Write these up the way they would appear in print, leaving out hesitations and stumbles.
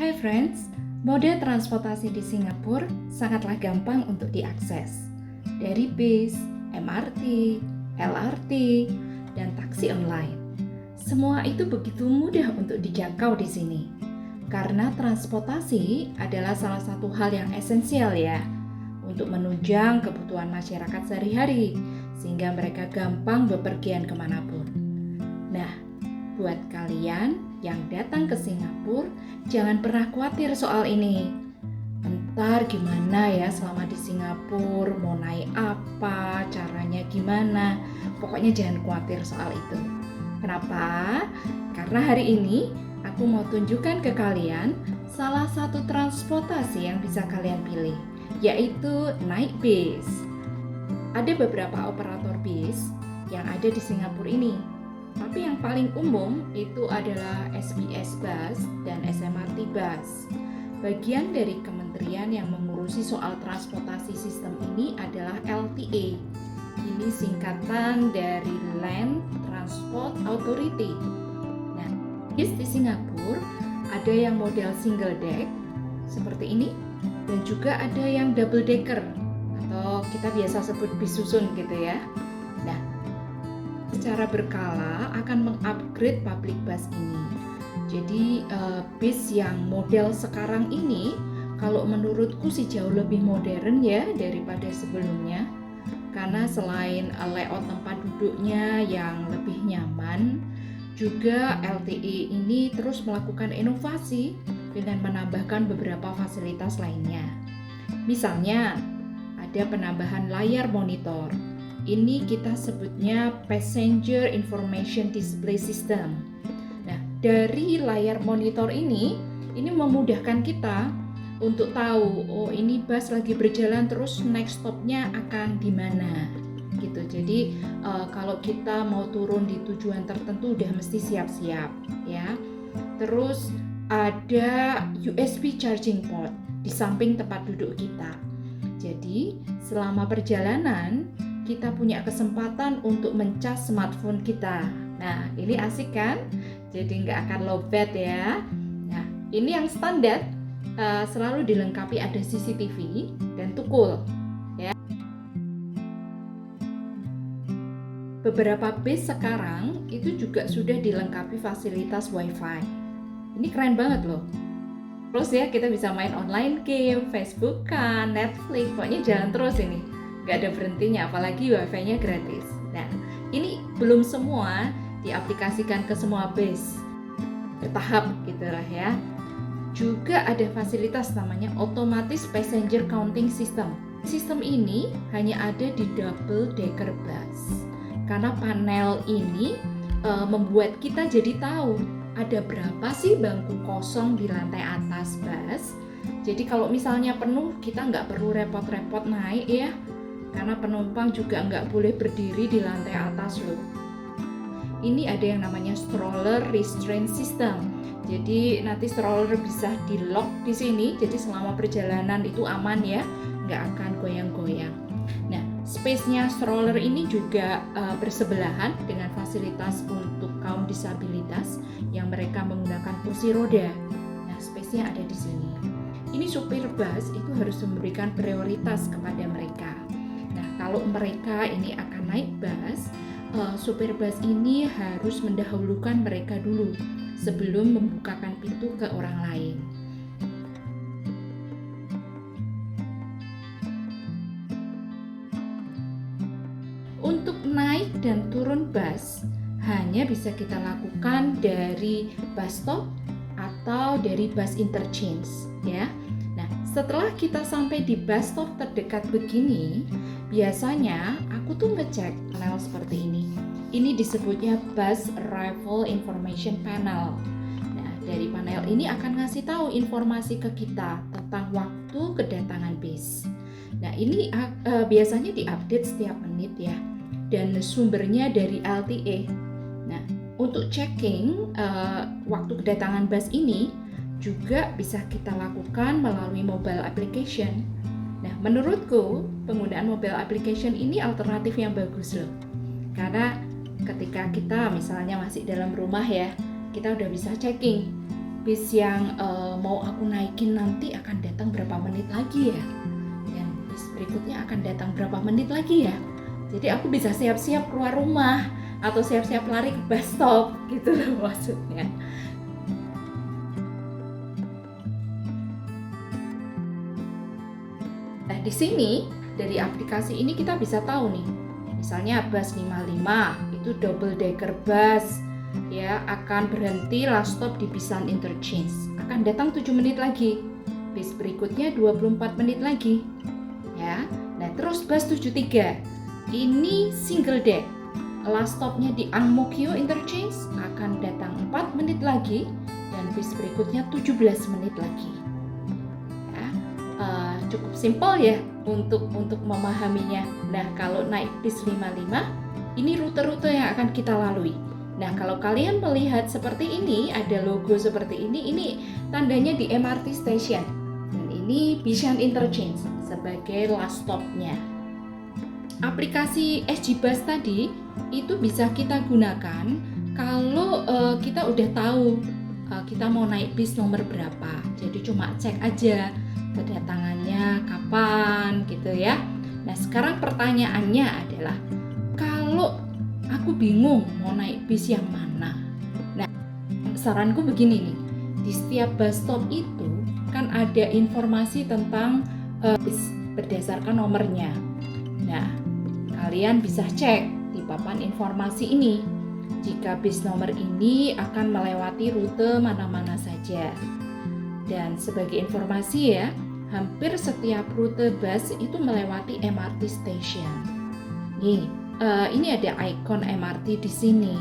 Hai friends, moda transportasi di Singapura sangatlah gampang untuk diakses. Dari bis, MRT, LRT, dan taksi online. Semua itu begitu mudah untuk dijangkau di sini. Karena transportasi adalah salah satu hal yang esensial ya, untuk menunjang kebutuhan masyarakat sehari-hari, sehingga mereka gampang bepergian kemanapun. Nah, buat kalian yang datang ke Singapura, jangan pernah khawatir soal ini. Entar gimana ya selama di Singapura, mau naik apa, caranya gimana. Pokoknya jangan khawatir soal itu. Kenapa? Karena hari ini aku mau tunjukkan ke kalian salah satu transportasi yang bisa kalian pilih, yaitu naik bis. Ada beberapa operator bis yang ada di Singapura ini. Tapi yang paling umum itu adalah SBS Bus dan SMRT Bus. Bagian dari kementerian yang mengurusi soal transportasi sistem ini adalah LTA. Ini singkatan dari Land Transport Authority. Nah, bis di Singapura ada yang model single deck seperti ini, dan juga ada yang double decker atau kita biasa sebut bis susun gitu ya. Nah, secara berkala akan mengupgrade public bus ini. Jadi bis yang model sekarang ini kalau menurutku sih jauh lebih modern ya daripada sebelumnya. Karena selain layout tempat duduknya yang lebih nyaman, juga LTE ini terus melakukan inovasi dengan menambahkan beberapa fasilitas lainnya. Misalnya, ada penambahan layar monitor. Ini kita sebutnya Passenger Information Display System. Nah, dari layar monitor ini memudahkan kita untuk tahu, oh ini bus lagi berjalan terus next stopnya akan di mana, gitu. Jadi kalau kita mau turun di tujuan tertentu udah mesti siap-siap, ya. Terus ada USB charging port di samping tempat duduk kita. Jadi selama perjalanan kita punya kesempatan untuk mencas smartphone kita. Nah, ini asik kan? Jadi nggak akan lowbat ya. Nah, ini yang standar selalu dilengkapi ada CCTV dan tukul. Ya. Beberapa bis sekarang itu juga sudah dilengkapi fasilitas WiFi. Ini keren banget loh. Terus ya kita bisa main online game, Facebookan, Netflix, pokoknya jalan terus ini. Gak ada berhentinya, apalagi wifi-nya gratis. Nah, ini belum semua diaplikasikan ke semua bis, bertahap gitu lah ya. Juga ada fasilitas namanya Automatic Passenger Counting System. Sistem ini hanya ada di double decker bus. Karena panel ini membuat kita jadi tahu ada berapa sih bangku kosong di lantai atas bus. Jadi kalau misalnya penuh, kita nggak perlu repot-repot naik ya. Karena penumpang juga nggak boleh berdiri di lantai atas loh. Ini ada yang namanya stroller restraint system. Jadi nanti stroller bisa di lock di sini. Jadi selama perjalanan itu aman ya, nggak akan goyang-goyang. Nah, space-nya stroller ini juga bersebelahan dengan fasilitas untuk kaum disabilitas yang mereka menggunakan kursi roda. Nah, space-nya ada di sini. Ini supir bus itu harus memberikan prioritas kepada mereka. Nah, kalau mereka ini akan naik bus, supir bus ini harus mendahulukan mereka dulu sebelum membukakan pintu ke orang lain. Untuk naik dan turun bus hanya bisa kita lakukan dari bus stop atau dari bus interchange ya. Nah, setelah kita sampai di bus stop terdekat begini, biasanya aku tuh ngecek panel seperti ini. Ini disebutnya Bus Arrival Information Panel. Nah, dari panel ini akan ngasih tahu informasi ke kita tentang waktu kedatangan bis. Nah, ini biasanya diupdate setiap menit ya. Dan sumbernya dari LTA. Nah, untuk checking waktu kedatangan bus ini juga bisa kita lakukan melalui mobile application. Nah, menurutku penggunaan mobile application ini alternatif yang bagus loh. Karena ketika kita misalnya masih dalam rumah ya, kita udah bisa checking bis yang mau aku naikin nanti akan datang berapa menit lagi ya, dan bis berikutnya akan datang berapa menit lagi ya. Jadi aku bisa siap-siap keluar rumah atau siap-siap lari ke bus stop gitu loh maksudnya. Nah, di sini dari aplikasi ini kita bisa tahu nih. Misalnya bus 55 itu double decker bus ya, akan berhenti last stop di Pisan Interchange. Akan datang 7 menit lagi. Bis berikutnya 24 menit lagi. Ya. Nah, terus bus 73. Ini single deck. Last stopnya di Ang Mo Kio Interchange, akan datang 4 menit lagi dan bis berikutnya 17 menit lagi. Cukup simpel ya untuk memahaminya. Nah, kalau naik bis 55, ini rute-rute yang akan kita lalui. Nah, kalau kalian melihat seperti ini, ada logo seperti ini tandanya di MRT station. Dan ini Bishan Interchange sebagai last stopnya. Aplikasi SG Bus tadi itu bisa kita gunakan kalau kita udah tahu kita mau naik bis nomor berapa. Jadi cuma cek aja kedatangannya kapan gitu ya. Nah, sekarang pertanyaannya adalah kalau aku bingung mau naik bis yang mana. Nah, saranku begini nih. Di setiap bus stop itu kan ada informasi tentang bis berdasarkan nomornya. Nah, kalian bisa cek di papan informasi ini jika bis nomor ini akan melewati rute mana-mana saja. Dan sebagai informasi ya, hampir setiap rute bus itu melewati MRT station. Nih, ini ada ikon MRT di sini.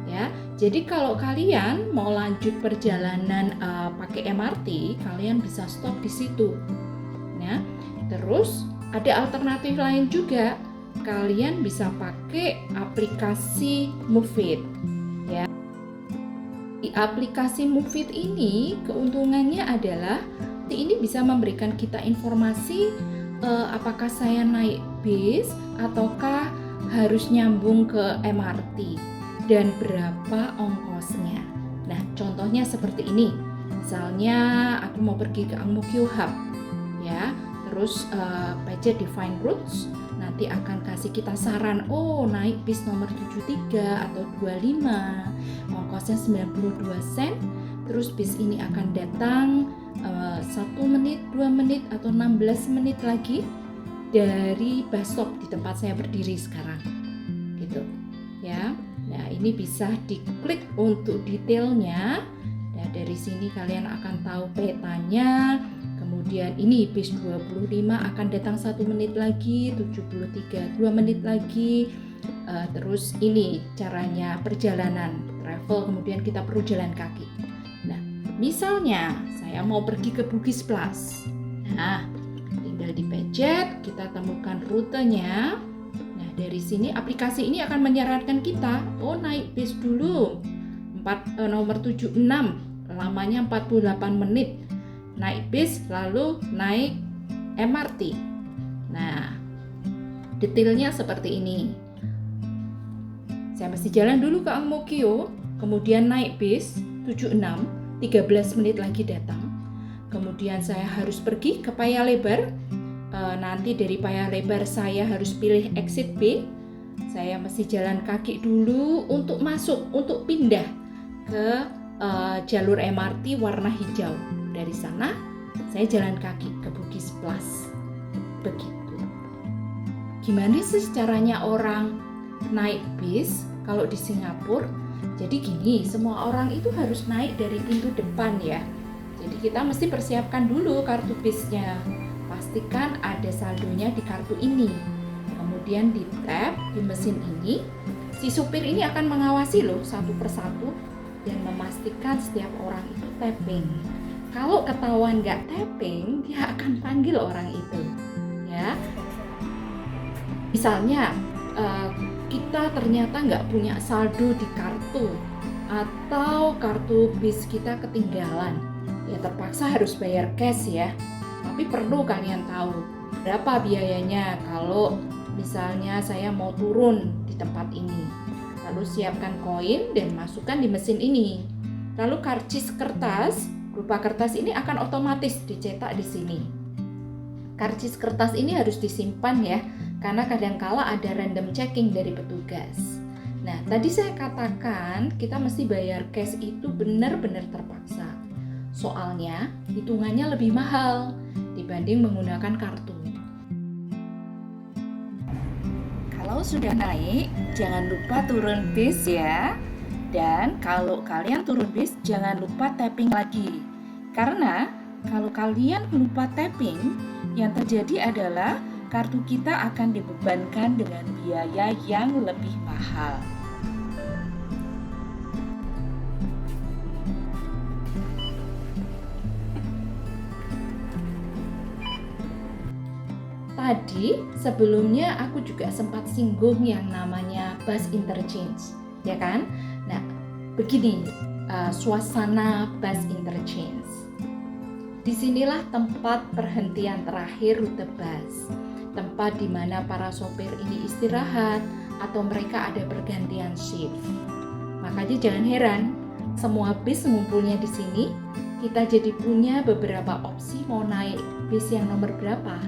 Ya, jadi kalau kalian mau lanjut perjalanan pakai MRT, kalian bisa stop di situ. Ya, terus ada alternatif lain juga. Kalian bisa pakai aplikasi Move-it. Ya. Di aplikasi Move-it ini keuntungannya adalah ini bisa memberikan kita informasi apakah saya naik bis ataukah harus nyambung ke MRT dan berapa ongkosnya. Nah, contohnya seperti ini. Misalnya aku mau pergi ke Ang Mo Kio Hub, ya. Terus budget define routes nanti akan kasih kita saran, naik bis nomor 73 atau 25, ongkosnya 92 sen. Terus bis ini akan datang 1 menit, 2 menit atau 16 menit lagi dari bus stop di tempat saya berdiri sekarang. Gitu. Ya. Nah, ini bisa diklik untuk detailnya. Nah, dari sini kalian akan tahu petanya. Kemudian ini bis 25 akan datang 1 menit lagi, 73 2 menit lagi. Terus ini caranya perjalanan travel, kemudian kita perlu jalan kaki. Nah, misalnya saya mau pergi ke Bugis Plus. Nah, tinggal dipencet, kita temukan rutenya. Nah, dari sini aplikasi ini akan menyarankan kita, naik bis dulu. Nomor 76, lamanya 48 menit. Naik bis lalu naik MRT. Nah, detailnya seperti ini. Saya mesti jalan dulu ke Ang Mo Kio, kemudian naik bis 76, 13 menit lagi datang. Kemudian saya harus pergi ke Paya Lebar. Nanti dari Paya Lebar saya harus pilih exit B. Saya mesti jalan kaki dulu untuk masuk, untuk pindah ke jalur MRT warna hijau. Dari sana saya jalan kaki ke Bugis Plus. Begitu. Gimana sih caranya orang naik bis kalau di Singapura? Jadi gini, semua orang itu harus naik dari pintu depan ya. Jadi kita mesti persiapkan dulu kartu bisnya. Pastikan ada saldonya di kartu ini. Kemudian di tap di mesin ini, si supir ini akan mengawasi loh satu persatu dan memastikan setiap orang itu tapping. Kalau ketahuan nggak tapping, dia akan panggil orang itu, ya. Misalnya kita ternyata nggak punya saldo di kartu atau kartu bis kita ketinggalan, ya terpaksa harus bayar cash ya. Tapi perlu kalian tahu berapa biayanya kalau misalnya saya mau turun di tempat ini. Lalu siapkan koin dan masukkan di mesin ini. Lalu karcis kertas, berupa kertas ini akan otomatis dicetak di sini. Karcis kertas ini harus disimpan ya, karena kadangkala ada random checking dari petugas. Nah, tadi saya katakan kita mesti bayar cash itu benar-benar terpaksa. Soalnya hitungannya lebih mahal dibanding menggunakan kartu. Kalau sudah naik, jangan lupa turun bis ya. Dan kalau kalian turun bis, jangan lupa tapping lagi. Karena kalau kalian lupa tapping, yang terjadi adalah kartu kita akan dibebankan dengan biaya yang lebih mahal. Tadi sebelumnya aku juga sempat singgung yang namanya bus interchange, ya kan? Nah, begini suasana bus interchange. Disinilah tempat perhentian terakhir rute bus, tempat di mana para sopir ini istirahat atau mereka ada pergantian shift. Makanya jangan heran, semua bis ngumpulnya di sini. Kita jadi punya beberapa opsi mau naik bis yang nomor berapa.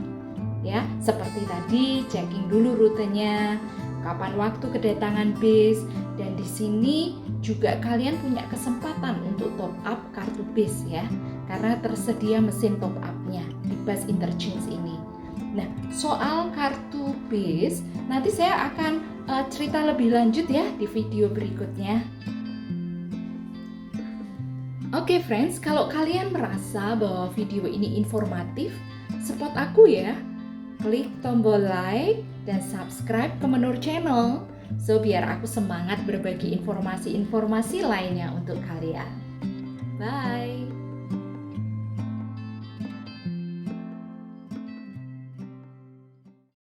Ya, seperti tadi checking dulu rutenya, kapan waktu kedatangan bis, dan di sini juga kalian punya kesempatan untuk top up kartu bis ya, karena tersedia mesin top up-nya di bus interchange ini. Nah, soal kartu bis nanti saya akan cerita lebih lanjut ya di video berikutnya. Oke friends, kalau kalian merasa bahwa video ini informatif, support aku ya. Klik tombol like dan subscribe ke Menur Channel, so biar aku semangat berbagi informasi-informasi lainnya untuk kalian. Bye!